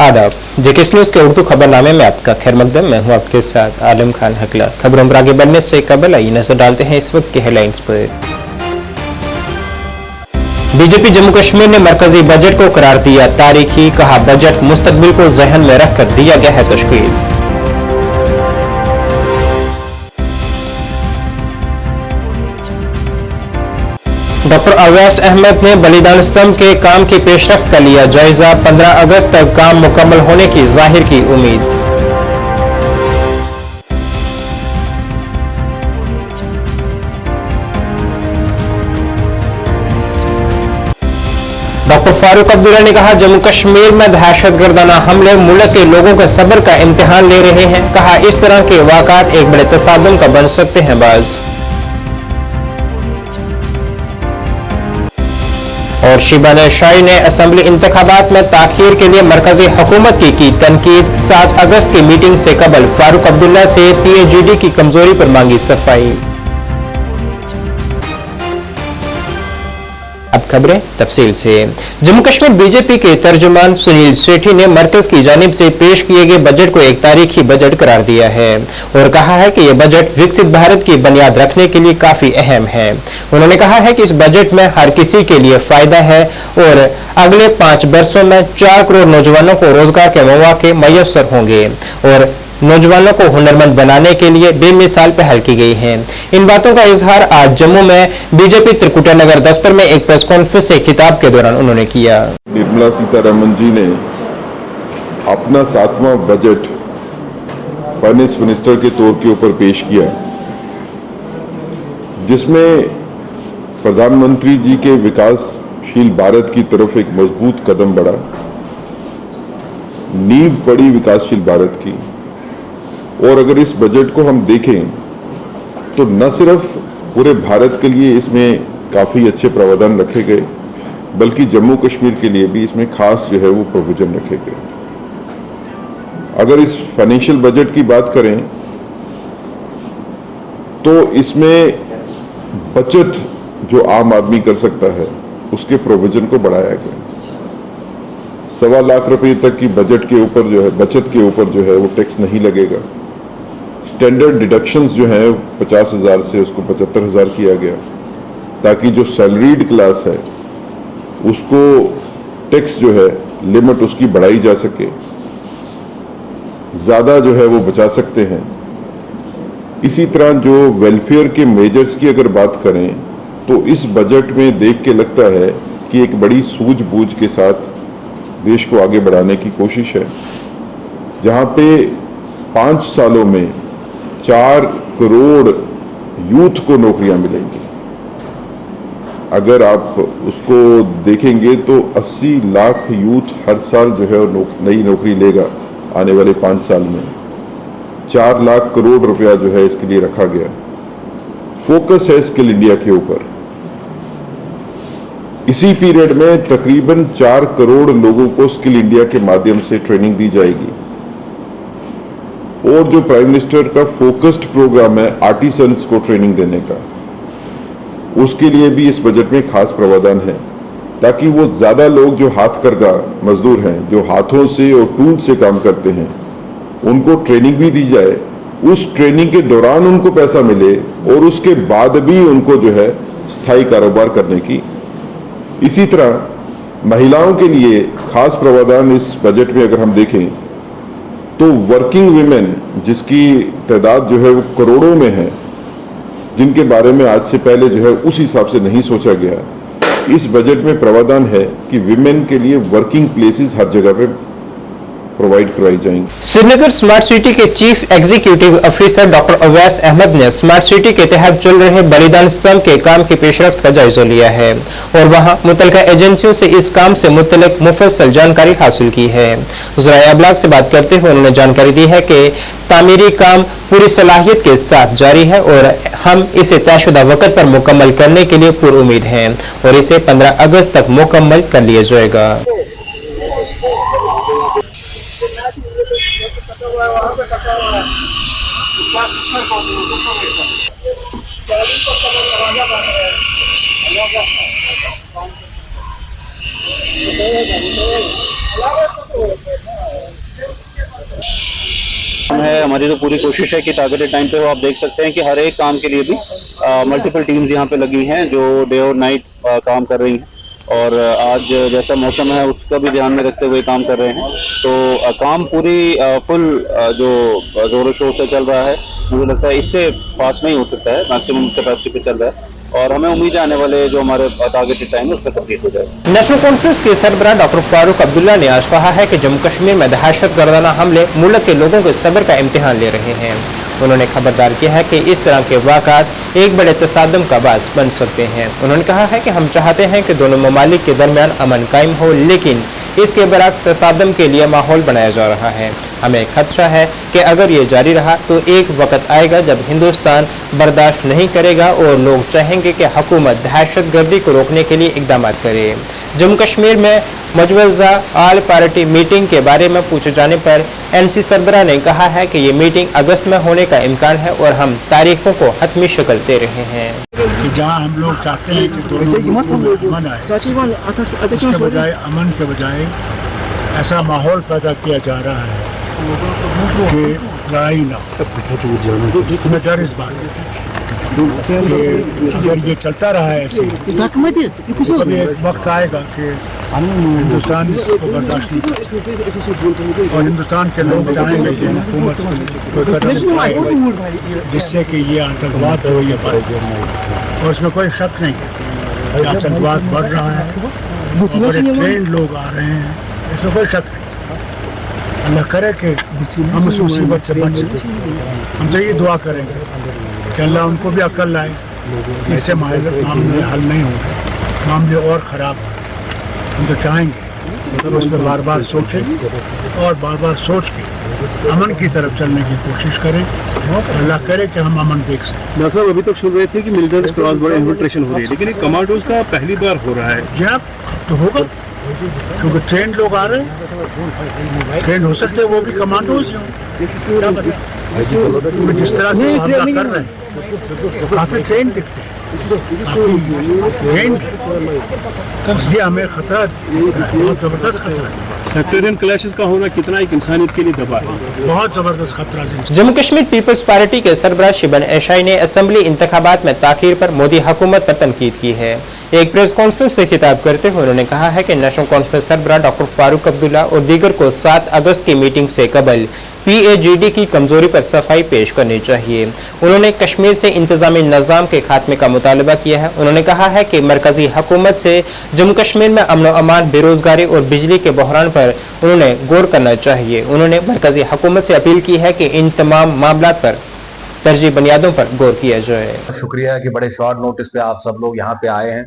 आदाब, JKS news के उर्दू खबरनामे में आपका खैर मकदम। मैं हूं आपके साथ आलम खान हकला। खबरों पर आगे बढ़ने से कबल आइए नजर डालते हैं इस वक्त के हेडलाइंस पर। बीजेपी जम्मू कश्मीर ने मरकजी बजट को करार दिया तारीखी, कहा बजट मुस्तकबिल को जहन में रखकर दिया गया है तश्कील। डॉक्टर अवैस अहमद ने बलिदान स्तंभ के काम की पेशरफ्त का लिया जायजा, 15 अगस्त तक काम मुकम्मल होने की जाहिर की उम्मीद। डॉक्टर फारूक अब्दुल्ला ने कहा जम्मू कश्मीर में दहशतगर्दाना हमले मुल्क के लोगों के सब्र का इम्तिहान ले रहे हैं, कहा इस तरह के वाक़ात एक बड़े तसादुम का बन सकते हैं बाज़। और शिबाना शाही ने असम्बली इंतखाबात में ताखीर के लिए मरकजी हुकूमत की तनकीद, 7 अगस्त की मीटिंग से कबल फारूक अब्दुल्ला से पीएचडी की कमजोरी पर मांगी सफाई। अब खबरें तफसील से। जम्मू कश्मीर बीजेपी के तर्जुमान सुनील सेठी ने मरकज की जानिब से पेश किए गए बजट को एक तारीखी बजट करार दिया है और कहा है कि यह बजट विकसित भारत की बुनियाद रखने के लिए काफी अहम है। उन्होंने कहा है कि इस बजट में हर किसी के लिए फायदा है और अगले 5 वर्षों में 4 करोड़ नौजवानों को रोजगार के मौके मैसर होंगे और नौजवानों को हुनरमंद बनाने के लिए बेमिसाल पहल की गई है। इन बातों का इजहार आज जम्मू में बीजेपी त्रिकुटा नगर दफ्तर में एक प्रेस कॉन्फ्रेंस से खिताब के दौरान उन्होंने किया। निर्मला सीतारमण जी ने अपना 7वां बजट फाइनेंस मिनिस्टर के तौर के ऊपर पेश किया, जिसमें प्रधानमंत्री जी के विकासशील भारत की तरफ एक मजबूत कदम बढ़ा, नींव पड़ी विकासशील भारत की। और अगर इस बजट को हम देखें तो न सिर्फ पूरे भारत के लिए इसमें काफी अच्छे प्रावधान रखे गए, बल्कि जम्मू कश्मीर के लिए भी इसमें खास जो है वो प्रोविजन रखे गए। अगर इस फाइनेंशियल बजट की बात करें तो इसमें बचत जो आम आदमी कर सकता है उसके प्रोविजन को बढ़ाया गया। 1.25 लाख रुपए तक की बजट के ऊपर जो है बचत के ऊपर जो है वो टैक्स नहीं लगेगा। स्टैंडर्ड डिडक्शंस जो है 50,000 से उसको 75,000 किया गया, ताकि जो सैलरीड क्लास है उसको टैक्स जो है लिमिट उसकी बढ़ाई जा सके, ज्यादा जो है वो बचा सकते हैं। इसी तरह जो वेलफेयर के मेजर्स की अगर बात करें तो इस बजट में देख के लगता है कि एक बड़ी सूझबूझ के साथ देश को आगे बढ़ाने की कोशिश है, जहां पे 5 सालों में 4 करोड़ यूथ को नौकरियां मिलेंगी। अगर आप उसको देखेंगे तो 80 लाख यूथ हर साल जो है नई नौकरी लेगा आने वाले 5 साल में। 4 लाख करोड़ रुपया जो है इसके लिए रखा गया। फोकस है स्किल इंडिया के ऊपर। इसी पीरियड में तकरीबन 4 करोड़ लोगों को स्किल इंडिया के माध्यम से ट्रेनिंग दी जाएगी। और जो प्राइम मिनिस्टर का फोकस्ड प्रोग्राम है आर्टिसंस को ट्रेनिंग देने का, उसके लिए भी इस बजट में खास प्रावधान है, ताकि वो ज्यादा लोग जो हाथ करगा मजदूर हैं, जो हाथों से और टूल से काम करते हैं, उनको ट्रेनिंग भी दी जाए। उस ट्रेनिंग के दौरान उनको पैसा मिले और उसके बाद भी उनको जो है स्थायी कारोबार करने की। इसी तरह महिलाओं के लिए खास प्रावधान इस बजट में अगर हम देखें तो वर्किंग विमेन, जिसकी तादाद जो है वो करोड़ों में है, जिनके बारे में आज से पहले जो है उस हिसाब से नहीं सोचा गया, इस बजट में प्रावधान है कि विमेन के लिए वर्किंग प्लेसेस हर जगह पे प्रोवाइड करवाई जाएंगी। श्रीनगर स्मार्ट सिटी के chief executive officer doctor Awais Ahmad ने स्मार्ट सिटी के तहत चल रहे बलिदान स्तंभ के काम की पेशरफ्त का जायजा लिया है और वहां मुतल्लिका एजेंसियों से इस काम से मुतल्लिक मुफस्सल जानकारी हासिल की है। ज़राए अबलाग से बात करते हुए उन्होंने जानकारी दी है कि तामीरी काम पूरी सलाहियत के साथ जारी है और हम इसे तयशुदा वक्त पर मुकम्मल करने के लिए पुरउम्मीद हैं और इसे 15 अगस्त तक मुकम्मल कर लिया जाएगा। है, हमारी तो पूरी कोशिश है कि टारगेटेड टाइम पे हो। आप देख सकते हैं कि हर एक काम के लिए भी मल्टीपल टीम्स यहाँ पे लगी हैं जो डे और नाइट काम कर रही हैं, और आज जैसा मौसम है उसका भी ध्यान में रखते हुए काम कर रहे हैं। तो काम पूरी फुल जो जोरों शोर से चल रहा है, मुझे लगता है इससे फास्ट नहीं हो सकता है, मैक्सिमम कैपेसिटी पे चल रहा है, और हमें उम्मीद है आने वाले जो हमारे टारगेटेड टाइम है उस पर कंप्लीट हो जाए। नेशनल कॉन्फ्रेंस के सरबराह डॉक्टर फारूक अब्दुल्ला ने आज कहा है कि जम्मू कश्मीर में दहशतगर्दाना हमले मुल्क के लोगों के सब्र का इम्तिहान ले रहे हैं। उन्होंने खबरदार किया है कि इस तरह के वाक़ात एक बड़े तसादम का बास बन सकते हैं। उन्होंने कहा है कि हम चाहते हैं कि दोनों ममालिक के दरमियान अमन कायम हो, लेकिन इसके बरअक्स तसादम के लिए माहौल बनाया जा रहा है। हमें खदशा है कि अगर ये जारी रहा तो एक वक्त आएगा जब हिंदुस्तान बर्दाश्त नहीं करेगा और लोग चाहेंगे कि हुकूमत दहशतगर्दी को रोकने के लिए इकदाम करे। जम्मू कश्मीर में मुजवज़ा आल पार्टी मीटिंग के बारे में पूछे जाने पर NC सरबराह ने कहा है कि ये मीटिंग अगस्त में होने का इम्कान है और हम तारीखों को हतमी शक्ल दे रहे हैं। जहाँ हम लोग चाहते हैं कि दोनों मुल्कों में अमन आए, उसके बजाय अमन के बजाय ऐसा माहौल पैदा किया जा रहा है कि लड़ाई ना हो। हमें डर इस बात कि अगर ये चलता रहा है ऐसे तो कभी एक वक्त आएगा कि हिंदुस्तान इसको बर्दाश्त नहीं कर सकता और हिंदुस्तान के लोग चाहेंगे कि हुकूमत कोई कदम उठाए जिससे कि ये आतंकवाद जो ये बढ़ जाए। और इसमें कोई शक नहीं है कि आतंकवाद बढ़ रहा है और बड़े ट्रेंड लोग आ रहे हैं, इसमें कोई शक नहीं। अल्लाह करे कि हम इस मुसीबत से बच सकें। हम तो ये दुआ करेंगे कि अल्लाह उनको भी अक्ल लाए, इससे मामले हल नहीं होंगे, मामले और ख़राब होंगे। हम तो चाहेंगे तो उस पर बार बार सोचें और बार बार सोच के अमन की तरफ चलने की कोशिश करें। अल्लाह करे कि हम अमन देख सकें। डॉक्टर साहब, अभी तक सुन रहे थे कि मिलिटेंट्स क्रॉस बॉर्डर इन्फिल्ट्रेशन हो रही है, लेकिन ये कमांडोज का पहली बार हो रहा है। जी अब तो होगा, क्योंकि ट्रेंड लोग आ रहे हैं, ट्रेंड हो सकते हैं वो भी कमांडोज ही हों, क्या पता। क्योंकि जिस तरह से हमला कर रहे हैं तो काफ़ी ट्रेंड दिखते हैं, ये हमें खतरा, बहुत जबरदस्त खतरा है। सेक्टरियन क्लैशेस का होना कितना एक इंसानियत के लिए दबा है, बहुत जबरदस्त खतरा है। जम्मू कश्मीर पीपल्स पार्टी के सरबराह शिबन ऐशाई ने असेंबली इंतखाबात में ताखीर पर मोदी हुकूमत पर तनकीद की है। एक प्रेस कॉन्फ्रेंस से खिताब करते हुए उन्होंने कहा है कि नेशनल कॉन्फ्रेंस सरबराह डॉक्टर फारूक अब्दुल्ला और दीगर को 7 अगस्त की मीटिंग से कबल PAGD की कमजोरी पर सफाई पेश करनी चाहिए। उन्होंने कश्मीर से इंतजामी निज़ाम के खात्मे का मुतालबा किया है। उन्होंने कहा है कि मरकजी हुकूमत से जम्मू कश्मीर में अमन व अमान, बेरोजगारी और बिजली के बहरान पर उन्होंने गौर करना चाहिए। उन्होंने मरकजी हुकूमत से अपील की है कि इन तमाम मामलात पर तरजीह बुनियादों पर गौर किया जाए। शुक्रिया कि बड़े शॉर्ट नोटिस पे आप सब लोग यहाँ पे आए हैं।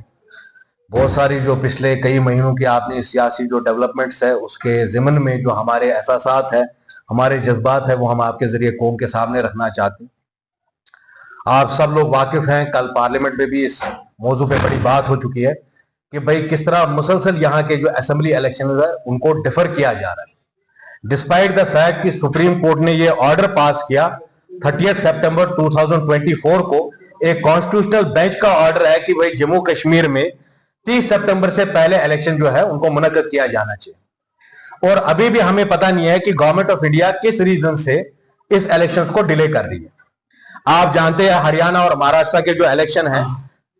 बहुत सारी जो पिछले कई महीनों की आपने सियासी जो डेवलपमेंट्स है उसके ज़िमन में जो हमारे एहसासात है, हमारे जज्बात है, वो हम आपके जरिए कौम के सामने रखना चाहते हैं। आप सब लोग वाकिफ हैं, कल पार्लियामेंट में भी इस मौजू पे बड़ी बात हो चुकी है कि भाई किस तरह मुसलसल यहाँ के जो असेंबली इलेक्शन है उनको डिफर किया जा रहा है, डिस्पाइट द फैक्ट कि सुप्रीम कोर्ट ने ये ऑर्डर पास किया 30 सितंबर 2024 को। एक कॉन्स्टिट्यूशनल बेंच का ऑर्डर है कि भाई जम्मू कश्मीर में 30 सितंबर से पहले इलेक्शन जो है उनको मुनक्कद किया जाना चाहिए। और अभी भी हमें पता नहीं है कि गवर्नमेंट ऑफ इंडिया किस रीजन से इस इलेक्शंस को डिले कर रही है। आप जानते हैं हरियाणा और महाराष्ट्र के जो इलेक्शन है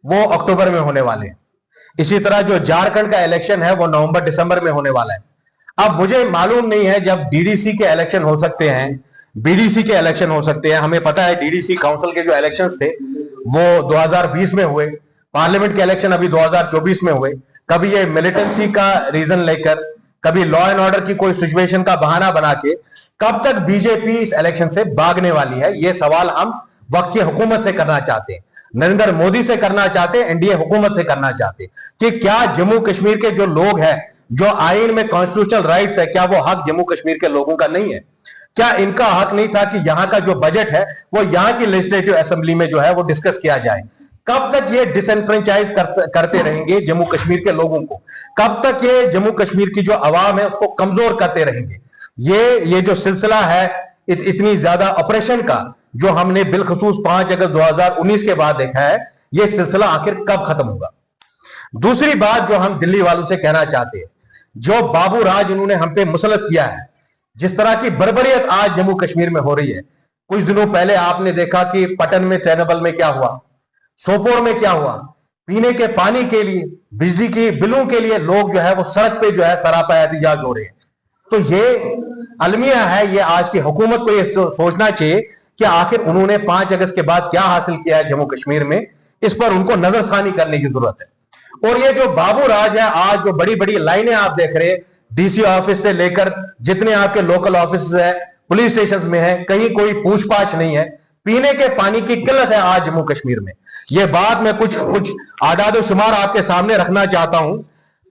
वो अक्टूबर में होने वाले हैं। इसी तरह जो झारखंड का इलेक्शन है वो नवंबर दिसंबर में होने वाला है। अब मुझे मालूम नहीं है, जब डीडीसी के इलेक्शन हो सकते हैं, बीडीसी के इलेक्शन हो सकते हैं। हमें पता है डीडीसी काउंसिल के जो इलेक्शंस थे वो 2020 में हुए, पार्लियामेंट के इलेक्शन अभी 2024 में हुए। कभी ये मिलिटेंसी का रीजन लेकर, कभी लॉ एंड ऑर्डर की कोई सिचुएशन का बहाना बना के कब तक बीजेपी इस इलेक्शन से भागने वाली है, ये सवाल हम वक्त की हुकूमत से करना चाहते हैं, नरेंद्र मोदी से करना चाहते हैं, एनडीए हुकूमत से करना चाहते हैं कि क्या जम्मू कश्मीर के जो लोग हैं, जो आईन में कॉन्स्टिट्यूशनल राइट्स है, क्या वो हक जम्मू कश्मीर के लोगों का नहीं है? क्या इनका हक नहीं था कि यहां का जो बजट है वो यहां की लेजिस्लेटिव असेंबली में जो है वो डिस्कस किया जाए? कब तक ये डिसएनफ्रेंचाइज करते रहेंगे जम्मू कश्मीर के लोगों को? कब तक ये जम्मू कश्मीर की जो आवाम है उसको कमजोर करते रहेंगे? ये जो सिलसिला है इतनी ज्यादा ऑपरेशन का जो हमने बिलखसूस 5 अगस्त 2019 के बाद देखा है, ये सिलसिला आखिर कब खत्म होगा? दूसरी बात जो हम दिल्ली वालों से कहना चाहते हैं, जो बाबू राज इन्होंने हम पे मुसलत किया है, जिस तरह की बर्बरियत आज जम्मू कश्मीर में हो रही है, कुछ दिनों पहले आपने देखा कि पटन में चैनबल में क्या हुआ, सोपोर में क्या हुआ, पीने के पानी के लिए, बिजली के बिलों के लिए लोग जो है वो सड़क पे जो है सरापा एहतिजाज हो रहे हैं। तो ये अलमिया है, ये आज की हुकूमत को ये सोचना चाहिए कि आखिर उन्होंने 5 अगस्त के बाद क्या हासिल किया है जम्मू कश्मीर में, इस पर उनको नजरसानी करने की जरूरत है। और ये जो बाबू राज है, आज जो बड़ी बड़ी लाइनें आप देख रहे हैं, डीसी ऑफिस से लेकर जितने आपके लोकल ऑफिस है, पुलिस स्टेशन में है, कहीं कोई पूछपाछ नहीं है। पीने के पानी की किल्लत है आज जम्मू कश्मीर में। ये बात मैं कुछ आदाद शुमार आपके सामने रखना चाहता हूं।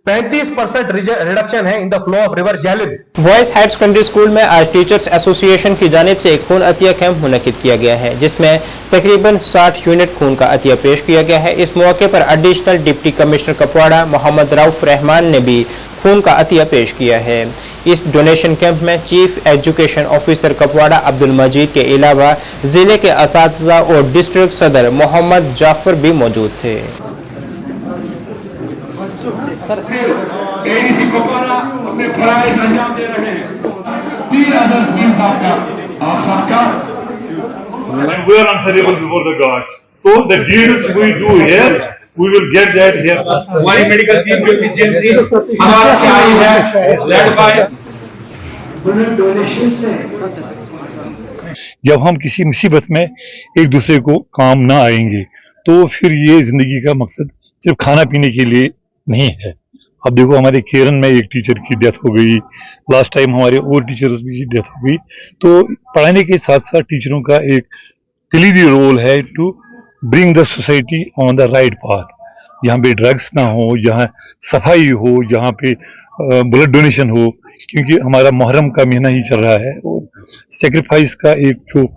35% रिडक्शन है in the flow of river Jhelum. Boys higher secondary school में आज टीचर्स एसोसिएशन की जानिब से एक खून अतिया कैंप मुनक्किद किया गया है, जिसमें तकरीबन 60 यूनिट खून का अतिया पेश किया गया है। इस मौके पर additional deputy commissioner Kupwara Mohammad Rauf Rehman ने भी खून का अतिया पेश किया है। इस डोनेशन कैंप में chief education officer Kupwara Abdul Majeed के अलावा जिले के असातिज़ा और डिस्ट्रिक्ट सदर मोहम्मद जाफर भी मौजूद थे। एडीसी कुपवाड़ा अपने फराइज अंजाम दे रहे हैं। 3000 स्कीम आपका, आप सबका। And we are answerable before the God. So the deeds we do here, we will get that here. हमारी मेडिकल टीम जो एजेंसी हमारा चाहिए है, लेड बाय डोनेशन से। जब हम किसी मुसीबत में एक दूसरे को काम ना आएंगे, तो फिर ये जिंदगी का मकसद सिर्फ खाना पीने के लिए नहीं है। अब देखो, हमारे केरन में एक टीचर की डेथ हो गई, लास्ट टाइम हमारे और टीचर्स की डेथ हो गई। तो पढ़ाने के साथ साथ टीचरों का एक कलीदी रोल है to bring the society on the right path, जहाँ पे ड्रग्स ना हो, जहाँ सफाई हो, जहाँ पे ब्लड डोनेशन हो, क्योंकि हमारा मुहर्रम का महीना ही चल रहा है और सेक्रीफाइस का एक जो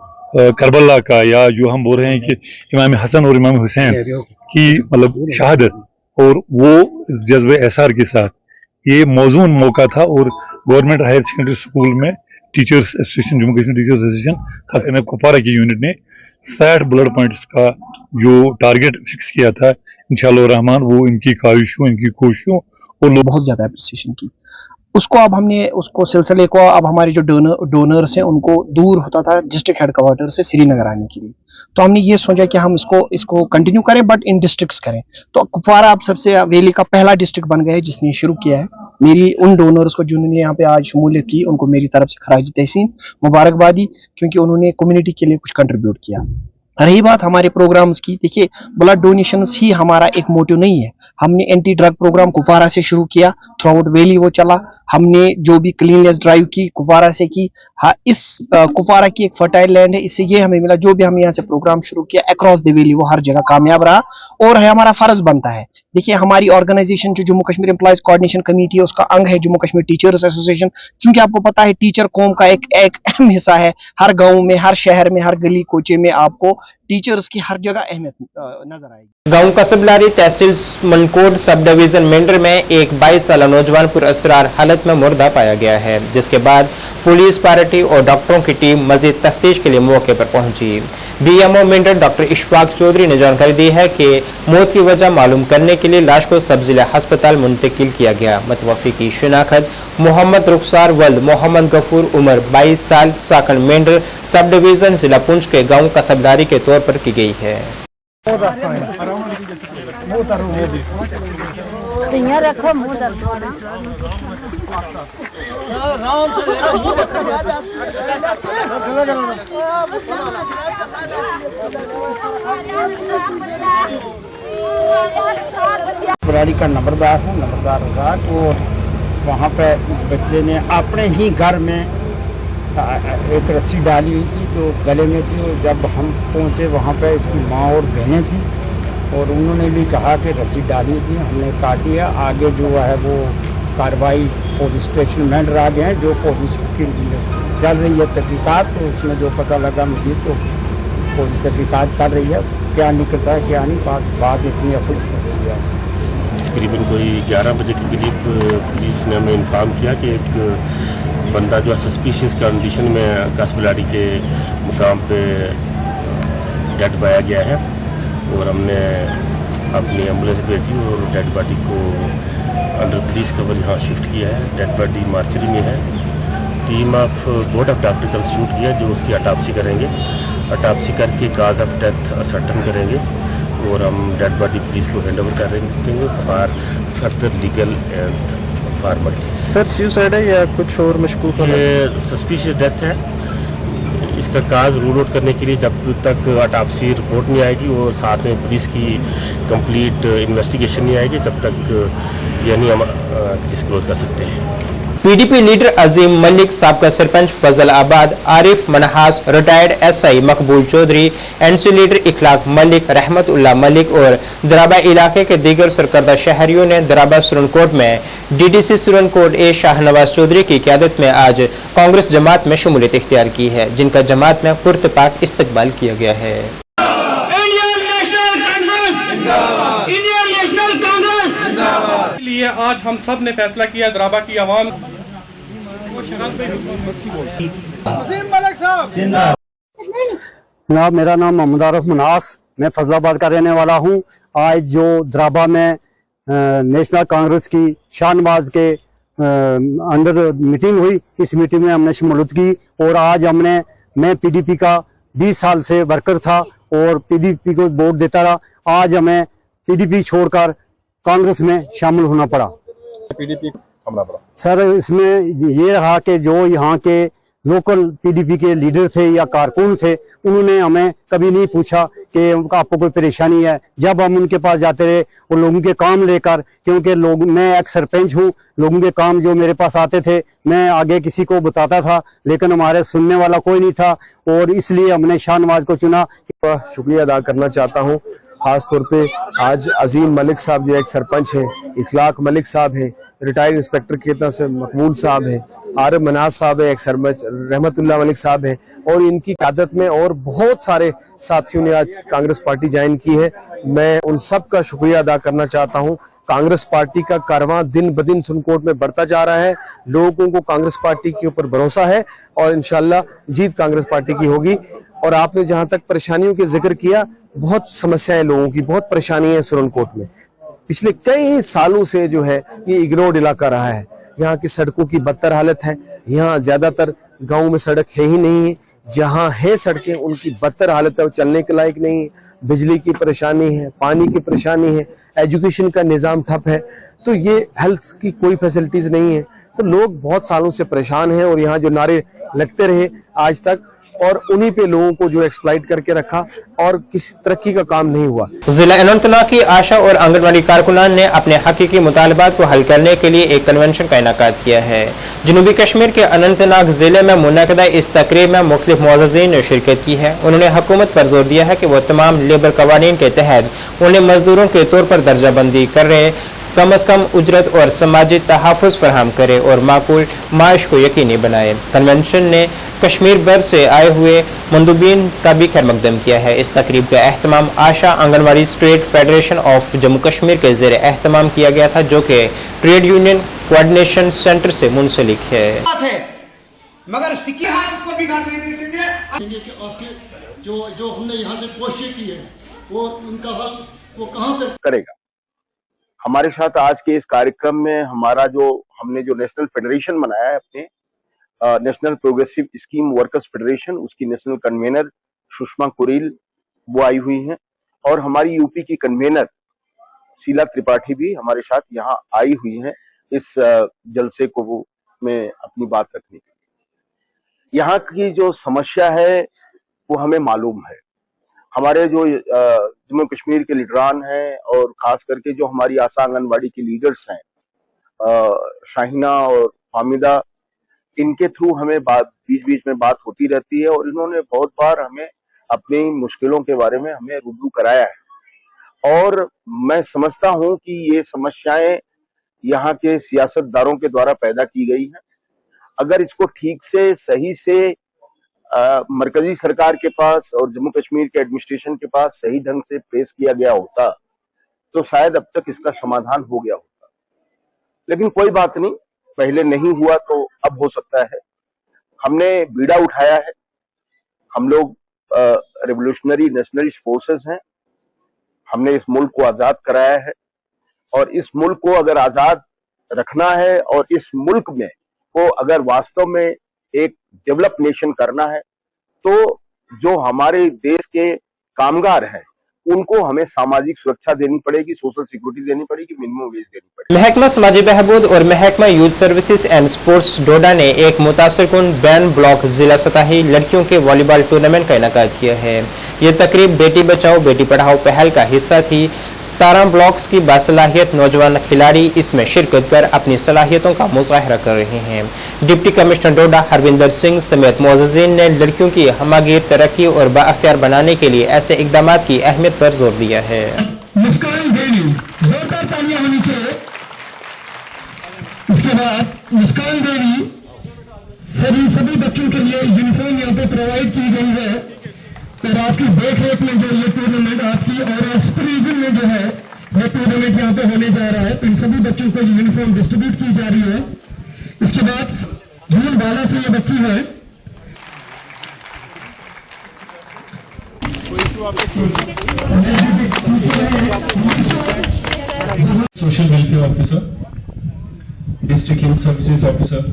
करबला का, या जो हम बोल रहे हैं कि इमाम हसन और इमाम हुसैन की मतलब शहादत, और वो जज्बे एहसार के साथ ये मौजून मौका था। और गवर्नमेंट हायर सेकेंडरी स्कूल में teachers association, Jammu Kashmir teachers association, खासकर कुपवाड़ा की यूनिट ने 60 ब्लड पॉइंट्स का जो टारगेट फिक्स किया था, इंशाअल्लाह रहमान वो इनकी ख्वाहिशों, इनकी कोशिशों और लोग बहुत ज्यादा अप्रिसिएशन की। उसको अब हमने उसको सिलसिले को अब हमारे जो डोनर्स हैं उनको दूर होता था डिस्ट्रिक्ट हेडक्वार्टर से श्रीनगर आने के लिए, तो हमने ये सोचा कि हम इसको कंटिन्यू करें बट इन डिस्ट्रिक्ट्स करें। तो कुपवाड़ा अब सबसे वैली का पहला डिस्ट्रिक्ट बन गया है जिसने शुरू किया है। मेरी उन डोनर्स को जिन्होंने यहाँ पे आज शमूलियत की, उनको मेरी तरफ से खराज तहसीन मुबारकबादी, क्योंकि उन्होंने कम्युनिटी के लिए कुछ कंट्रीब्यूट किया। रही बात हमारे प्रोग्राम्स की, देखिए ब्लड डोनेशंस ही हमारा एक मोटिव नहीं है। हमने एंटी ड्रग प्रोग्राम कुपवाड़ा से शुरू किया, थ्रू आउट वैली वो चला। हमने जो भी क्लीननेस ड्राइव की कुपवाड़ा से की। हाँ, इस कुपवाड़ा की एक फर्टाइल लैंड है, इससे ये हमें मिला। जो भी हम यहाँ से प्रोग्राम शुरू किया अक्रॉस द वैली वो हर जगह कामयाब रहा और है हमारा फर्ज बनता है। देखिए हमारी ऑर्गेनाइजेशन जो Jammu Kashmir employees coordination committee है उसका अंग है जम्मू कश्मीर टीचर्स एसोसिएशन, क्योंकि आपको पता है टीचर कौम का एक अहम हिस्सा है। हर गाँव में, हर शहर में, हर गली कोचे में आपको टीचर्स की हर जगह अहमियत नजर आएगी। गांव कसबलारी तहसील मनकोट सब डिवीजन मेंढर में एक 22 साल नौजवान पुरअसरार हालत में मुर्दा पाया गया है, जिसके बाद पुलिस पार्टी और डॉक्टरों की टीम मजीद तफ्तीश के लिए मौके पर पहुंची। बीएमओ मेंढर डॉक्टर इशफाक चौधरी ने जानकारी दी है कि मौत की वजह मालूम करने के लिए लाश को सब जिला अस्पताल मुंतकिल किया गया। मतवफी की शिनाख्त मोहम्मद रुखसार वल्द मोहम्मद गफूर उम्र 22 साल साकन मेंढर सब डिवीजन जिला पुंछ के गाँव कसबलारी के तौर पर की गई है। बराड़ी का नंबरदार हूँ, नंबरदार होगा। तो वहाँ पे इस बच्चे ने अपने ही घर में एक रस्सी डाली हुई थी जो गले में थी, और जब हम पहुँचे वहाँ पे इसकी माँ और बहनें थी और उन्होंने भी कहा कि रस्सी डाली थी, हमने काटी है। आगे जो है वो कार्रवाई पुलिस स्टेशन मेंढर आ गए हैं, जो पुलिस की चल रही है तहकीकात। तो उसमें जो पता लगा मुझे, तो पुलिस तहकीकात कर रही है, क्या निकलता है क्या नहीं। बात इतनी अफुल हो गया। तकरीबन कोई 11 बजे के करीब पुलिस ने हमें इन्फॉर्म किया कि एक बंदा जो है सस्पिशियस कंडीशन में कसबलारी के मुकाम पे डेड पाया गया है, और हमने अपनी एम्बुलेंस भेजी और डेड बॉडी को अंडर पुलिस कवर यहाँ शिफ्ट किया है। डेड बॉडी मार्चरी में है। Team of board of doctor constitute किया जो उसकी अटापसी करेंगे। अटापसी करके काज ऑफ डेथ असर्टन करेंगे और हम डेड बॉडी पुलिस को हैंड ओवर करेंगे for further legal and formalities. Sir suicide है या कुछ और मशकूक है? सस्पिशियस डेथ है। इसका काज रूल आउट करने के लिए जब तक अटापसी रिपोर्ट नहीं आएगी और साथ में पुलिस की कंप्लीट इन्वेस्टिगेशन नहीं आएगी तब तक ये नहीं हम डिस्क्लोज कर सकते हैं। पीडीपी लीडर अजीम मलिक, साबका सरपंच फजलाबाद आरिफ मनहास, रिटायर्ड एसआई मकबूल चौधरी, एनसी लीडर इखलाक मलिक, रहमतुल्लाह मलिक और दराबा इलाके के दीगर सरकर्दा शहरियों ने दराबा सुरनकोट में डीडीसी सुरनकोट ए शाहनवाज चौधरी की क़यादत में आज कांग्रेस जमात में शमूलियत इख्तियार की है, जिनका जमात में पुरतपाक इस्तकबाल किया गया है। लिए आज हम सब ने फैसला किया दराबा की आवाम जनाब, मेरा नाम मोहम्मद आरिफ मनास, मैं फजलाबाद का रहने वाला हूँ। आज जो दराबा में नेशनल कांग्रेस की शाहनवाज के अंदर मीटिंग हुई, इस मीटिंग में हमने शमूलियत की और आज मैं पीडीपी का 20 साल से वर्कर था और पीडीपी को वोट देता रहा। आज हमें पीडीपी छोड़कर कांग्रेस में शामिल होना पड़ा। पीडीपी हमला पड़ा सर, इसमें ये रहा कि जो यहाँ के लोकल पीडीपी के लीडर थे या कारकुन थे, उन्होंने हमें कभी नहीं पूछा कि आपको कोई परेशानी है। जब हम उनके पास जाते रहे और लोगों के काम लेकर, क्योंकि मैं एक सरपंच हूँ, लोगों के काम जो मेरे पास आते थे मैं आगे किसी को बताता था, लेकिन हमारे सुनने वाला कोई नहीं था और इसलिए हमने शाहनवाज को चुना। शुक्रिया अदा करना चाहता हूँ खास तौर पे आज अजीम मलिक साहब जो एक सरपंच हैं, इखलाक मलिक साहब हैं, रिटायर्ड इंस्पेक्टर के तरफ से मकबूल साहब हैं, आरिफ मनास साहब है एक सरपंच, रहमतुल्लाह मलिक साहब हैं और इनकी क़यादत में और बहुत सारे साथियों ने आज कांग्रेस पार्टी ज्वाइन की है। मैं उन सब का शुक्रिया अदा करना चाहता हूँ। कांग्रेस पार्टी का कारवां दिन ब दिन सुरनकोट में बढ़ता जा रहा है। लोगों को कांग्रेस पार्टी के ऊपर भरोसा है और इंशाल्लाह जीत कांग्रेस पार्टी की होगी। और आपने जहां तक परेशानियों के जिक्र किया, बहुत समस्याएं लोगों की, बहुत परेशानी है सुरनकोट में। पिछले कई सालों से जो है ये इग्नोर्ड इलाका रहा है। यहाँ की सड़कों की बदतर हालत है। यहाँ ज्यादातर गाँव में सड़क है ही नहीं है, जहाँ है सड़कें उनकी बदतर हालत है, वो चलने के लायक नहीं है। बिजली की परेशानी है, पानी की परेशानी है, एजुकेशन का निज़ाम ठप है, तो ये हेल्थ की कोई फैसिलिटीज नहीं है। तो लोग बहुत सालों से परेशान हैं और यहाँ जो नारे लगते रहे आज तक, और उन्हीं पे लोगों को जो एक्सप्लॉइट करके रखा और किसी तरक्की का काम नहीं हुआ। जिला अनंतनाग की आशा और आंगनबाड़ी कारकुनान ने अपने हकीकी मुतालबात को हल करने के लिए एक कन्वेंशन का इनेकाद किया है। जनूबी कश्मीर के अनंतनाग जिले में मुनक़दा इस तकरीब में मुख्तलिफ मुअज़्ज़िज़ीन ने शिरकत की है। उन्होंने हुकूमत पर जोर दिया है कि वह तमाम लेबर कवानीन के तहत उन्हें मजदूरों के तौर पर दर्जाबंदी कर रहे कम अज कम उजरत और समाजी तहफ़्फ़ुज़ फराहम करे और माकूल माश को यकीनी बनाए। कन्वेंशन ने कश्मीर भर से आए हुए मंदूबीन का भी खैर मकदम किया है। इस तकरीब का एहतमाम Asha anganwadi state federation of Jammu Kashmir के ज़ेर एहतमाम किया गया था, जो कि ट्रेड यूनियन कोऑर्डिनेशन सेंटर से मुंसलिक है। मगर को भी जो हमने यहाँ से कोशिश की है वो उनका हल वो कहाँ पर करेगा। हमारे साथ आज के इस कार्यक्रम में हमने जो नेशनल फेडरेशन बनाया है, अपने national progressive scheme workers federation, उसकी नेशनल कन्वेनर सुषमा कुरील वो आई हुई हैं और हमारी यूपी की कन्वेनर शीला त्रिपाठी भी हमारे साथ यहाँ आई हुई हैं इस जलसे को में अपनी बात रखने के लिए। यहाँ की जो समस्या है वो हमें मालूम है। हमारे जो जम्मू कश्मीर के लीडरान हैं और खास करके जो हमारी आशा आंगनबाड़ी की लीडर्स हैं, शाहिना और हामिदा, इनके थ्रू हमें बीच बीच में बात होती रहती है और इन्होंने बहुत बार हमें अपनी मुश्किलों के बारे में हमें रूबरू कराया है। और मैं समझता हूं कि ये समस्याएं यहाँ के सियासतदारों के द्वारा पैदा की गई हैं। अगर इसको ठीक से सही से मरकजी सरकार के पास और जम्मू कश्मीर के एडमिनिस्ट्रेशन के पास सही ढंग से पेश किया गया होता तो शायद अब तक इसका समाधान हो गया होता, लेकिन कोई बात नहीं, पहले नहीं हुआ तो अब हो सकता है। हमने बीड़ा उठाया है। हम लोग रेवोल्यूशनरी नेशनलिस्ट फोर्सेस हैं। हमने इस मुल्क को आजाद कराया है और इस मुल्क को अगर आजाद रखना है और इस मुल्क में को अगर वास्तव में एक डेवलप नेशन करना है, तो जो हमारे देश के कामगार हैं उनको हमें सामाजिक सुरक्षा देनी पड़ेगी, सोशल सिक्योरिटी देनी पड़ेगी, मिनिमम वेज देनी पड़ेगी। महकमा समाजी बहबूद और महकमा यूथ सर्विसेज एंड स्पोर्ट्स डोडा ने एक मुतासिरकुन बैन ब्लॉक जिला सतही लड़कियों के वॉलीबॉल टूर्नामेंट का इनेकाद किया है। ये तकरीब बेटी बचाओ बेटी पढ़ाओ पहल का हिस्सा थी। 17 ब्लॉक्स की बासलाहियत नौजवान खिलाड़ी इसमें शिरकत कर अपनी सलाहियतों का मुजाहरा कर रहे हैं। डिप्टी कमिश्नर डोडा हरविंदर सिंह समेत मुअज़्ज़िज़ीन ने लड़कियों की हमागीर तरक्की और बाअख्तियार बनाने के लिए ऐसे इकदाम की अहमियत पर जोर दिया है। मुस्कान देवी, जोरदार तालियां होनी चाहिए। उसके बाद मुस्कान देवी सभी बच्चों के लिए यूनिफॉर्म यहाँ पे प्रोवाइड की गई है और आपकी देख रेख में जो ये टूर्नामेंट आपकी और सुपरविजन में जो है ये टूर्नामेंट यहाँ पे होने जा रहा है, तो इन सभी बच्चों को यूनिफॉर्म डिस्ट्रीब्यूट की जा रही है। इसके बाद जून बाला से ये बच्ची है, social welfare officer, district youth services officer,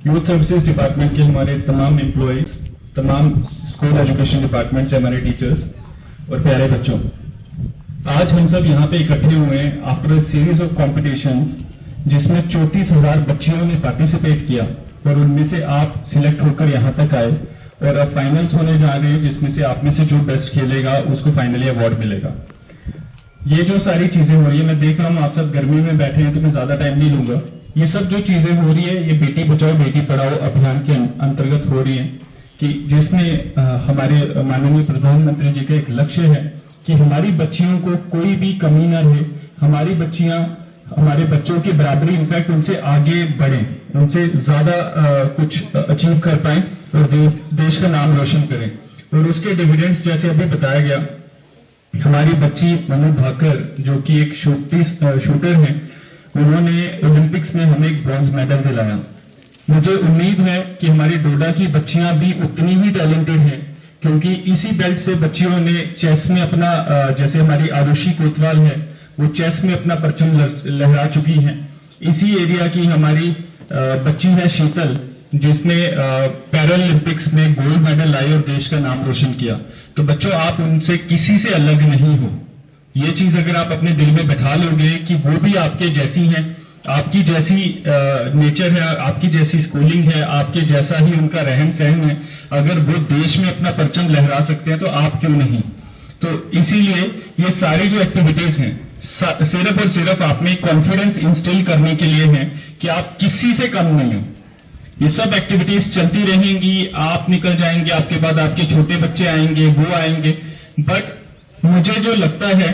youth services department के हमारे तमाम एम्प्लॉयज, तमाम स्कूल एजुकेशन डिपार्टमेंट से हमारे टीचर्स और प्यारे बच्चों, आज हम सब यहाँ पे इकट्ठे हुए हैं आफ्टर सीरीज ऑफ कॉम्पिटिशंस जिसमें 34,000 बच्चियों ने पार्टिसिपेट किया और उनमें से आप सिलेक्ट होकर यहाँ तक आए और अब फाइनल्स होने जा रहे हैं जिसमें से आप में से जो बेस्ट खेलेगा उसको फाइनली अवार्ड मिलेगा। ये जो सारी चीजें हो रही है, मैं देख रहा हूँ आप सब गर्मी में बैठे हैं तो मैं ज्यादा टाइम नहीं लूंगा। ये सब जो चीजें हो रही है ये बेटी बचाओ बेटी पढ़ाओ अभियान के अंतर्गत हो रही है कि जिसमें हमारे माननीय प्रधानमंत्री जी का एक लक्ष्य है कि हमारी बच्चियों को कोई भी कमी न रहे, हमारी बच्चियां हमारे बच्चों की बराबरी, इनफैक्ट उनसे आगे बढ़े, उनसे ज्यादा कुछ अचीव कर पाए और देश का नाम रोशन करें। और उसके डिविडेंड्स जैसे अभी बताया गया, हमारी बच्ची मनु भाकर जो कि एक शूटर है, उन्होंने ओलंपिक्स में हमें एक ब्रॉन्ज मेडल दिलाया। मुझे उम्मीद है कि हमारी डोडा की बच्चियां भी उतनी ही टैलेंटेड हैं क्योंकि इसी बेल्ट से बच्चियों ने चेस में अपना, जैसे हमारी आरुषि कोतवाल है वो चेस में अपना परचम लहरा चुकी हैं। इसी एरिया की हमारी बच्ची है शीतल जिसने पैरालंपिक्स में गोल्ड मेडल लाई और देश का नाम रोशन किया। तो बच्चों आप उनसे किसी से अलग नहीं हो, ये चीज अगर आप अपने दिल में बैठा लोगे कि वो भी आपके जैसी हैं, आपकी जैसी नेचर है, आपकी जैसी स्कूलिंग है, आपके जैसा ही उनका रहन सहन है, अगर वो देश में अपना परचम लहरा सकते हैं तो आप क्यों नहीं। तो इसीलिए ये सारी जो एक्टिविटीज हैं सिर्फ और सिर्फ आप में कॉन्फिडेंस इंस्टिल करने के लिए है कि आप किसी से कम नहीं हो। ये सब एक्टिविटीज चलती रहेंगी, आप निकल जाएंगे, आपके बाद आपके छोटे बच्चे आएंगे, वो आएंगे, बट मुझे जो लगता है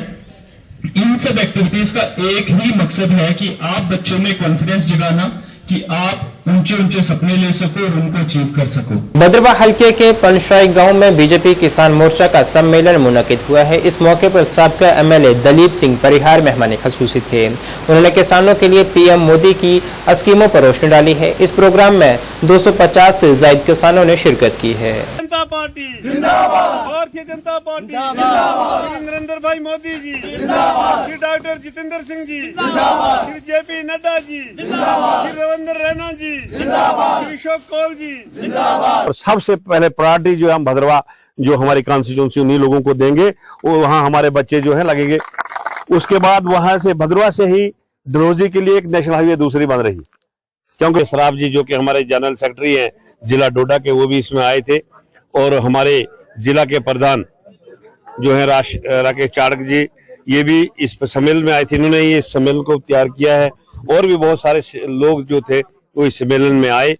इन सब एक्टिविटीज का एक ही मकसद है कि आप बच्चों में कॉन्फिडेंस जगाना कि आप ऊंचे ऊंचे सपने ले सको और उनको अचीव कर सको। बदरवा हल्के के पनशाई गांव में बीजेपी किसान मोर्चा का सम्मेलन मुनक्किद हुआ है। इस मौके पर साबका एमएलए दलीप सिंह परिहार मेहमान खसूसी थे। उन्होंने किसानों के लिए पीएम मोदी की स्कीमों पर रोशनी डाली है। इस प्रोग्राम में 250 से ज्यादा किसानों ने शिरकत की है। जनता पार्टी जिंदाबाद, भारतीय जनता पार्टी जिंदाबाद, श्री नरेंद्र भाई मोदी जी जिंदाबाद, श्री डॉक्टर जितेंद्र सिंह जी जिंदाबाद, श्री जेपी नड्डा जी जिंदाबाद, श्री रविंद्र रैना जी जिंदाबाद, श्री अशोक कौल जी जिंदाबाद। और सबसे पहले प्रायोरिटी जो है हम भद्रवा जो हमारी कॉन्स्टिट्यूंसी उन्हीं लोगों को देंगे, वो वहाँ हमारे बच्चे जो है लगेंगे। उसके बाद वहां से भद्रवा से ही डलोजी के लिए एक नेशनल हाईवे दूसरी बन रही, क्योंकि सराफ जी जो कि हमारे जनरल सेक्रेटरी हैं जिला डोडा के, वो भी इसमें आए थे और हमारे जिला के प्रधान जो है राकेश चाड़क जी, ये भी इस सम्मेलन में आए थे। इन्होंने ये सम्मेलन को तैयार किया है और भी बहुत सारे लोग जो थे वो इस सम्मेलन में आए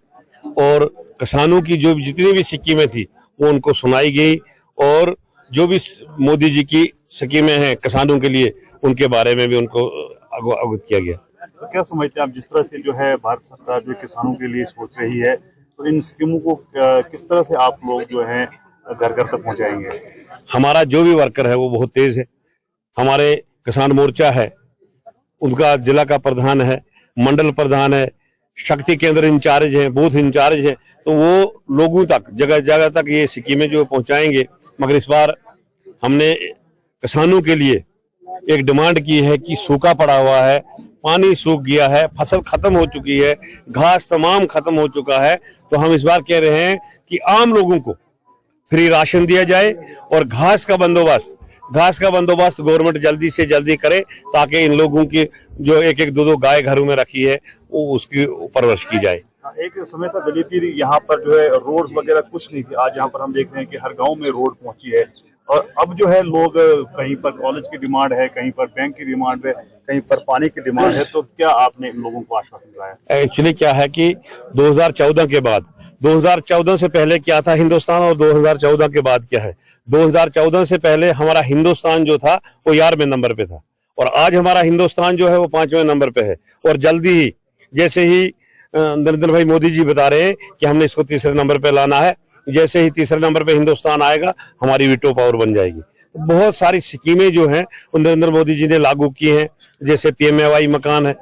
और किसानों की जो जितनी भी स्कीमें थी वो उनको सुनाई गई और जो भी मोदी जी की स्कीमें हैं किसानों के लिए उनके बारे में भी उनको अवगत किया गया। तो क्या समझते हैं आप, जिस तरह से जो है भारत सरकार जो किसानों के लिए सोच रही है, तो इन स्कीमों को किस तरह से आप लोग जो है घर घर तक पहुंचाएंगे? हमारा जो भी वर्कर है वो बहुत तेज है। हमारे किसान मोर्चा है, उनका जिला का प्रधान है, मंडल प्रधान है, शक्ति केंद्र इंचार्ज है, बूथ इंचार्ज है, तो वो लोगों तक जगह जगह तक ये स्कीमें जो पहुंचाएंगे। मगर इस बार हमने किसानों के लिए एक डिमांड की है कि सूखा पड़ा हुआ है, पानी सूख गया है, फसल खत्म हो चुकी है, घास तमाम खत्म हो चुका है। तो हम इस बार कह रहे हैं कि आम लोगों को फ्री राशन दिया जाए और घास का बंदोबस्त गवर्नमेंट जल्दी से जल्दी करे, ताकि इन लोगों की जो एक एक दो गाय घरों में रखी है वो उसकी परवरिश की जाए। एक समय था दलीपी यहाँ पर जो है रोड्स वगैरह कुछ नहीं थी। आज यहाँ पर हम देख रहे हैं कि हर गांव में रोड पहुंची है और अब जो है लोग कहीं पर कॉलेज की डिमांड है, कहीं पर बैंक की डिमांड है, कहीं पर पानी की डिमांड है। तो क्या आपने इन लोगों को आश्वासन दिलाया? एक्चुअली क्या है कि 2014 के बाद, 2014 से पहले क्या था हिंदुस्तान और 2014 के बाद क्या है। 2014 से पहले हमारा हिंदुस्तान जो था वो 11वें नंबर पे था और आज हमारा हिंदुस्तान जो है वो 5वें नंबर पे है। और जल्दी ही जैसे ही नरेंद्र भाई मोदी जी बता रहे हैं कि हमने इसको तीसरे नंबर पे लाना है, जैसे ही तीसरे नंबर पे हिंदुस्तान आएगा हमारी वीटो पावर बन जाएगी। तो बहुत सारी स्कीमें जो हैं नरेंद्र मोदी जी ने लागू की हैं, जैसे PMAY मकान है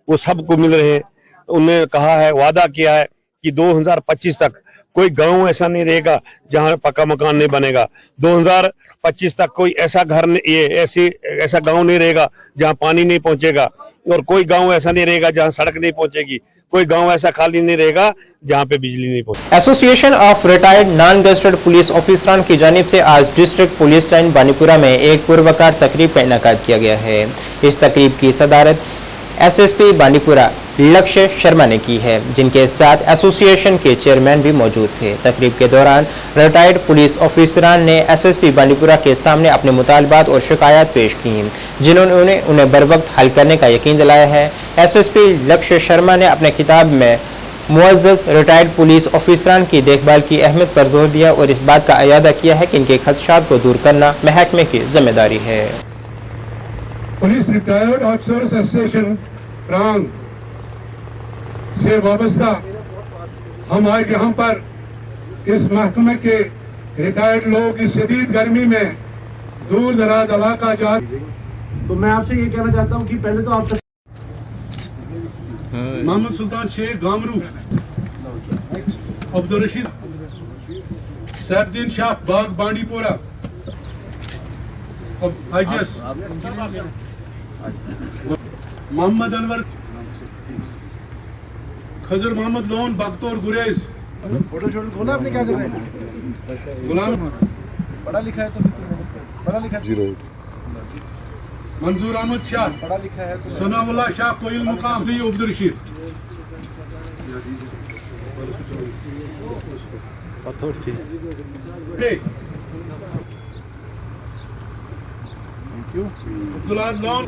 वो सबको मिल रहे हैं। उन्होंने कहा है, वादा किया है कि 2025 तक कोई गांव ऐसा नहीं रहेगा जहां पक्का मकान नहीं बनेगा। 2025 तक कोई ऐसा घर ऐसा गांव नहीं रहेगा जहां पानी नहीं पहुंचेगा और कोई गांव ऐसा नहीं रहेगा जहां सड़क नहीं पहुंचेगी, कोई गांव ऐसा खाली नहीं रहेगा जहां पे बिजली नहीं पहुंचेगी। Association of retired non gazetted police ऑफिसरान की जानिब से आज डिस्ट्रिक्ट पुलिस लाइन बानीपुरा में एक पुरवकार तकरीब का इनेकाद किया गया है। इस तकरीब की सदारत SSP बानीपुरा लक्ष्य शर्मा ने की है, जिनके साथ एसोसिएशन के चेयरमैन भी मौजूद थे। तकरीब के दौरान रिटायर्ड पुलिस ऑफिसरान ने SSP बानीपुरा के सामने अपने मुतालबात और शिकायत पेश की, जिन्होंने उन्हें बर वक्त हल करने का यकीन दिलाया है। SSP लक्ष्य शर्मा ने अपने खिताब में मुअज़्ज़ज़ रिटायर्ड पुलिस ऑफिसरान की देखभाल की अहमियत पर जोर दिया और इस बात का अयादा किया है कि इनके खदशात को दूर करना महकमे की जिम्मेदारी है। पुलिस रिटायर्ड ऑफिसर्स एसोसिएशन प्रांग से वाबस्ता हम आज यहाँ पर इस महकमे के रिटायर्ड लोग इस शदीद गर्मी में दूर दराज इलाका जा, तो मैं आपसे ये कहना चाहता हूँ कि पहले तो आप सब मोहम्मद सुल्तान शेख गामरू, अब्दुल रशीद, सैफुद्दीन शाह बाग बांडीपोरा, मोहम्मद अनवर, खजर मोहम्मद लोन, बख्तौर गुरेज। फोटो शोटो खोला आपने, क्या कर रहे हैं? गुलाम पढ़ा लिखा है तो पढ़ा लिखा 08 मंजूर अहमद शाह, पढ़ा लिखा है तो सनाउल्लाह शाह कोयल मुकाम, अब्दुल रशीद। अब्दुल्ला लोन,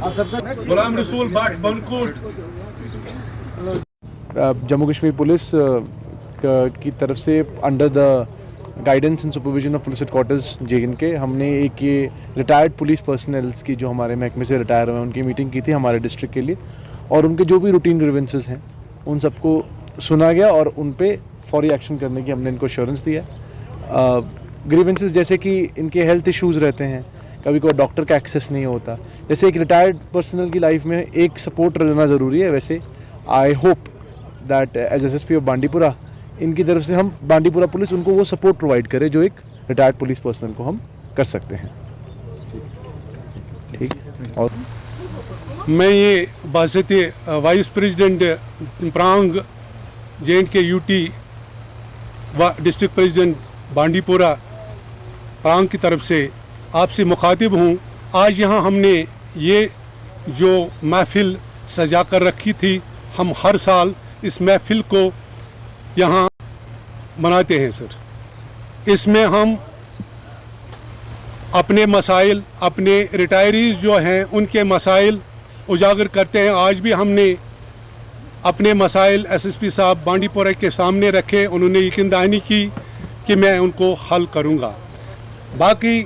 आप सबका गुलाम रसूल भट्ट बनकोट। जम्मू कश्मीर पुलिस की तरफ से under the guidance and supervision of police headquarters JNK हमने एक ये रिटायर्ड पुलिस पर्सनल्स की जो हमारे महकमे से रिटायर हुए हैं उनकी मीटिंग की थी हमारे डिस्ट्रिक्ट के लिए, और उनके जो भी रूटीन ग्रीवेंसेस हैं उन सबको सुना गया और उन पे फौरी एक्शन करने की हमने इनको एश्योरेंस दिया। ग्रीवेंसेस जैसे कि इनके हेल्थ इश्यूज़ रहते हैं, कभी कोई डॉक्टर का एक्सेस नहीं होता, जैसे एक रिटायर्ड पर्सनल की लाइफ में एक सपोर्ट रहना ज़रूरी है, वैसे I hope that as SSP of Bandipora इनकी तरफ से हम बांडीपुरा पुलिस उनको वो सपोर्ट प्रोवाइड करे जो एक रिटायर्ड पुलिस पर्सनल को हम कर सकते हैं। ठीक है। और मैं ये बाज़ाते वाइस प्रेसिडेंट प्रांग JNK UT व डिस्ट्रिक्ट प्रेसिडेंट बांडीपुरा प्रांग की तरफ से आपसे मुखातिब हूँ। आज यहाँ हमने ये जो महफिल सजा कर रखी थी, हम हर साल इस महफिल को यहाँ मनाते हैं सर। इसमें हम अपने मसाइल, अपने रिटायरीज जो हैं उनके मसाइल उजागर करते हैं। आज भी हमने अपने मसाइल SSP साहब बांडीपुरा के सामने रखे, उन्होंने यकीन दहानी की कि मैं उनको हल करूँगा। बाकी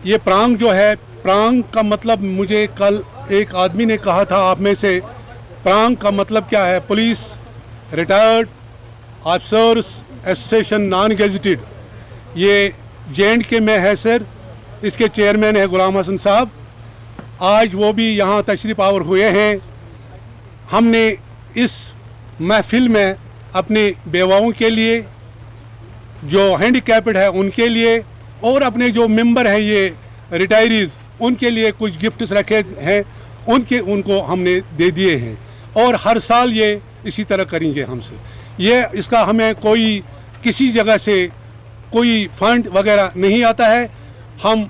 ये प्रांग जो है, प्रांग का मतलब मुझे कल एक आदमी ने कहा था आप में से, प्रांग का मतलब क्या है? Police retired officers association non gazetted, ये JNK में है सर। इसके चेयरमैन है गुलाम हसन साहब, आज वो भी यहाँ तशरीफ़ आवर हुए हैं। हमने इस महफिल में अपनी बेवाओं के लिए, जो हैंडीकैप्ड है उनके लिए, और अपने जो मेंबर हैं ये रिटायरीज, उनके लिए कुछ गिफ्ट्स रखे हैं। उनको हमने दे दिए हैं और हर साल ये इसी तरह करेंगे हमसे। ये इसका हमें कोई किसी जगह से कोई फंड वगैरह नहीं आता है। हम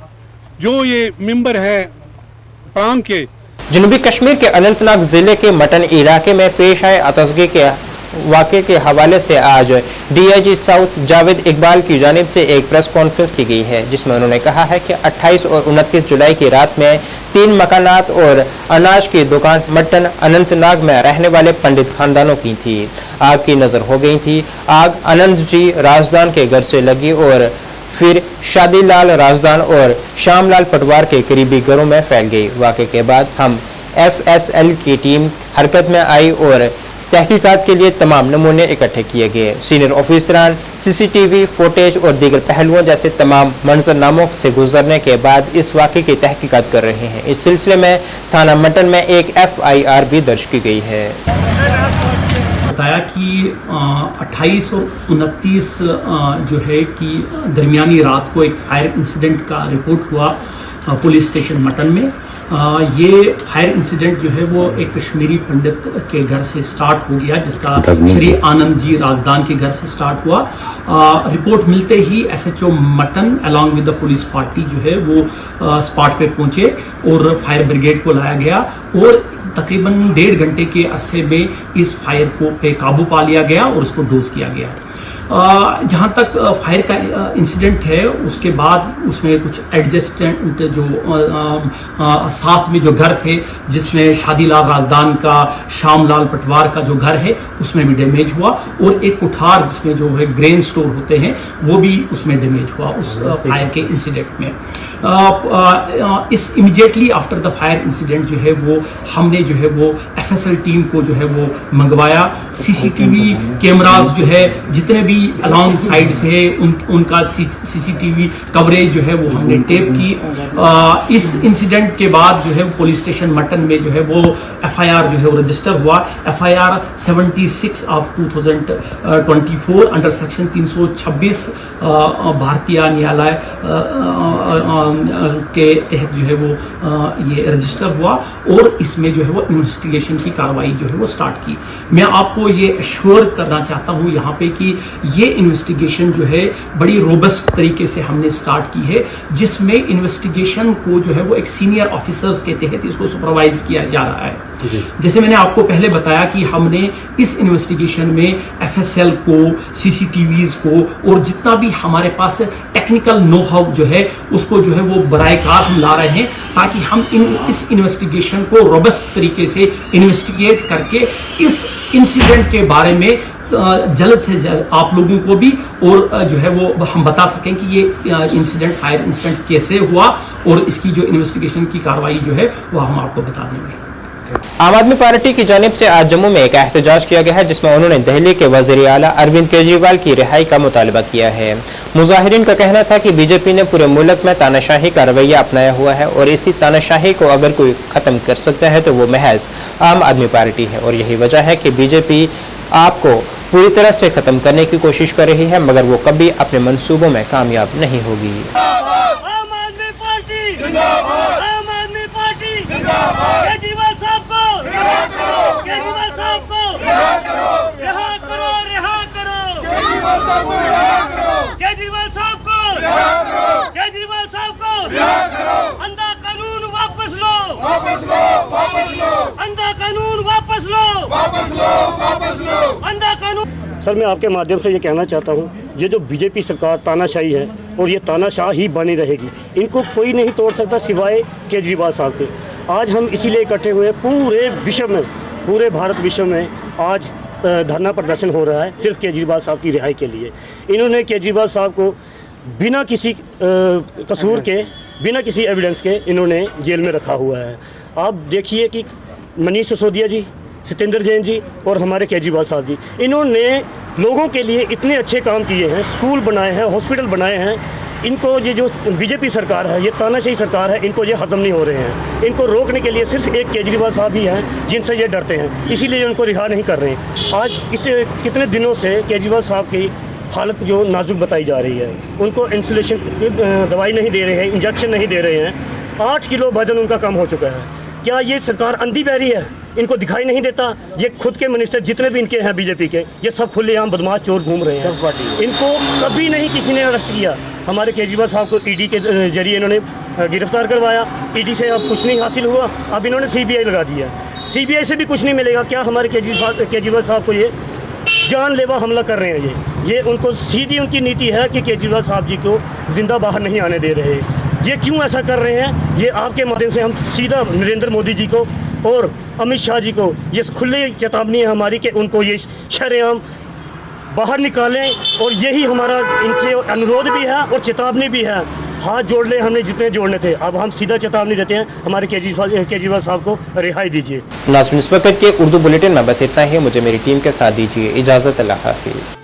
जो ये मेंबर हैं प्रांग के। जनूबी कश्मीर के अनंतनाग जिले के मटन इलाके में पेश आए आतशगी के वाक़े के हवाले से आज DIG साउथ जावेद इकबाल की जानिब से एक प्रेस कॉन्फ्रेंस की गई है, जिसमें उन्होंने कहा है कि 28 और 29 जुलाई की रात में 3 मकानात और अनाज की दुकान मटन अनंतनाग में रहने वाले पंडित खानदानों की थी। आग की नज़र हो गई थी। आग आनंद जी राजदान के घर से लगी और फिर शादीलाल राजदान और श्यामलाल पटवार के करीबी घरों में फैल गई। वाक़े के बाद हम FSL की टीम हरकत में आई और तहकीकात के लिए तमाम नमूने इकट्ठे किए गए। सीनियर ऑफिसरान CCTV फुटेज और दीगर पहलुओं जैसे तमाम मंजरनामों से गुजरने के बाद इस वाक़े की तहकीकात कर रहे हैं। इस सिलसिले में थाना मटन में एक FIR भी दर्ज की गई है। बताया कि 28 और 29 जो है कि दरमियानी रात को एक फायर इंसिडेंट का रिपोर्ट हुआ पुलिस स्टेशन मटन में। ये फायर इंसिडेंट जो है वो एक कश्मीरी पंडित के घर से स्टार्ट हो गया, जिसका श्री आनंद जी राजदान के घर से स्टार्ट हुआ। रिपोर्ट मिलते ही SHO mutton along with the police party जो है वो स्पॉट पे पहुंचे और फायर ब्रिगेड को लाया गया और तकरीबन 1.5 घंटे के अरसे में इस फायर को पे काबू पा लिया गया और उसको डोज किया गया। जहाँ तक फायर का इंसिडेंट है उसके बाद उसमें कुछ एडजस्टेंट जो साथ में जो घर थे, जिसमें शादीलाल राजदान का श्यामलाल पटवार का जो घर है उसमें भी डैमेज हुआ और एक कुठार जिसमें जो है ग्रेन स्टोर होते हैं वो भी उसमें डैमेज हुआ उस फायर के इंसिडेंट में। इस immediately after the fire incident जो है वो हमने जो है वो FSL टीम को जो है वो मंगवाया। CCTV कैमरास जो है जितने भी अलॉन्ग साइड से उनका CCTV कवरेज जो है वो हमने टेप की। इस इंसिडेंट के बाद जो है पुलिस स्टेशन मटन में जो है वो FIR जो है वो रजिस्टर हुआ। FIR 76 ऑफ 2024 अंडर सेक्शन 326 भारतीय न्यायालय के तहत जो है वो ये रजिस्टर हुआ और इसमें जो है वो इन्वेस्टिगेशन की कार्रवाई जो है वो स्टार्ट की। मैं आपको ये एश्योर करना चाहता हूँ यहाँ पे कि ये इन्वेस्टिगेशन जो है बड़ी रोबस्ट तरीके से हमने स्टार्ट की है, जिसमें इन्वेस्टिगेशन को जो है वो एक सीनियर ऑफिसर्स के तहत इसको सुपरवाइज किया जा रहा है। जैसे मैंने आपको पहले बताया कि हमने इस इन्वेस्टिगेशन में FSL को, CCTVs को और जितना भी हमारे पास टेक्निकल नो हाउ जो है उसको जो है वो बराएकार हम ला रहे हैं, ताकि हम इस इन्वेस्टिगेशन को रोबस्ट तरीके से इन्वेस्टिगेट करके इस इंसिडेंट के बारे में जल्द से जल्द आप लोगों को भी और जो है वो हम बता सकें कि ये इंसिडेंट फायर इंसिडेंट कैसे हुआ और इसकी जो इन्वेस्टिगेशन की कार्रवाई जो है वो हम आपको बता देंगे। आम आदमी पार्टी की जानिब से आज जम्मू में एक एहतजाज किया गया है, जिसमें उन्होंने दिल्ली के वज़ीर आला अरविंद केजरीवाल की रिहाई का मुतालबा किया है। मुजाहिरीन का कहना था कि बीजेपी ने पूरे मुल्क में तानाशाही का रवैया अपनाया हुआ है और इसी तानाशाही को अगर कोई खत्म कर सकता है तो वो महज आम आदमी पार्टी है और यही वजह है कि बीजेपी आपको पूरी तरह से खत्म करने की कोशिश कर रही है, मगर वो कभी अपने मंसूबों में कामयाब नहीं होगी। केजरीवाल साहब को रिहा करो, केजरीवाल साहब को रिहा करो, रिहा करो, रिहा करो, केजरीवाल साहब को रिहा करो, केजरीवाल साहब को रिहा करो, केजरीवाल साहब को रिहा करो, अंधा कानून वापस लो, वापस लो, वापस लो, अंधा कानून वापस लो, वापस लो, वापस लो, अंधा कानून। सर, मैं आपके माध्यम से ये कहना चाहता हूँ, ये जो बीजेपी सरकार तानाशाही है और ये तानाशाह ही बनी रहेगी, इनको कोई नहीं तोड़ सकता सिवाय केजरीवाल साहब के। आज हम इसीलिए इकट्ठे हुए पूरे विश्व में, पूरे भारत विश्व में आज धरना प्रदर्शन हो रहा है सिर्फ केजरीवाल साहब की रिहाई के लिए। इन्होंने केजरीवाल साहब को बिना किसी कसूर के, बिना किसी एविडेंस के इन्होंने जेल में रखा हुआ है। आप देखिए कि मनीष सिसोदिया जी, सत्येंद्र जैन जी और हमारे केजरीवाल साहब जी, इन्होंने लोगों के लिए इतने अच्छे काम किए हैं, स्कूल बनाए हैं, हॉस्पिटल बनाए हैं। इनको ये जो बीजेपी सरकार है, ये तानाशाही सरकार है, इनको ये हजम नहीं हो रहे हैं। इनको रोकने के लिए सिर्फ एक केजरीवाल साहब ही हैं जिनसे ये डरते हैं, इसीलिए उनको रिहा नहीं कर रहे हैं। आज इस कितने दिनों से केजरीवाल साहब की हालत जो नाजुक बताई जा रही है, उनको इंसुलेशन दवाई नहीं दे रहे हैं, इंजेक्शन नहीं दे रहे हैं। 8 किलो वजन उनका कम हो चुका है। क्या ये सरकार अंधी पैरी है? इनको दिखाई नहीं देता? ये खुद के मिनिस्टर जितने भी इनके हैं बीजेपी के, ये सब खुलेआम बदमाश चोर घूम रहे हैं। इनको कभी नहीं किसी ने अरेस्ट किया। हमारे केजरीवाल साहब को ईडी के जरिए इन्होंने गिरफ्तार करवाया। ईडी से अब कुछ नहीं हासिल हुआ, अब इन्होंने सीबीआई लगा दिया। सीबीआई से भी कुछ नहीं मिलेगा। क्या हमारे केजरीवाल साहब को ये जानलेवा हमला कर रहे हैं? ये उनको सीधी उनकी नीति है कि केजरीवाल साहब जी को जिंदा बाहर नहीं आने दे रहे। ये क्यों ऐसा कर रहे हैं? ये आपके माध्यम से हम सीधा नरेंद्र मोदी जी को और अमित शाह जी को ये खुली चेतावनी है हमारी कि उनको ये शरेआम बाहर निकालें। और यही हमारा इनसे अनुरोध भी है और चेतावनी भी है। हाथ जोड़ ले हमने जितने जोड़ने थे, अब हम सीधा चेतावनी देते हैं हमारे केजरीवाल साहब को रिहाई दीजिए। नाज़रीन, इस वक्त के उर्दू बुलेटिन में बस इतना ही। मुझे मेरी टीम के साथ दीजिए इजाज़त। अल्लाह हाफिज़।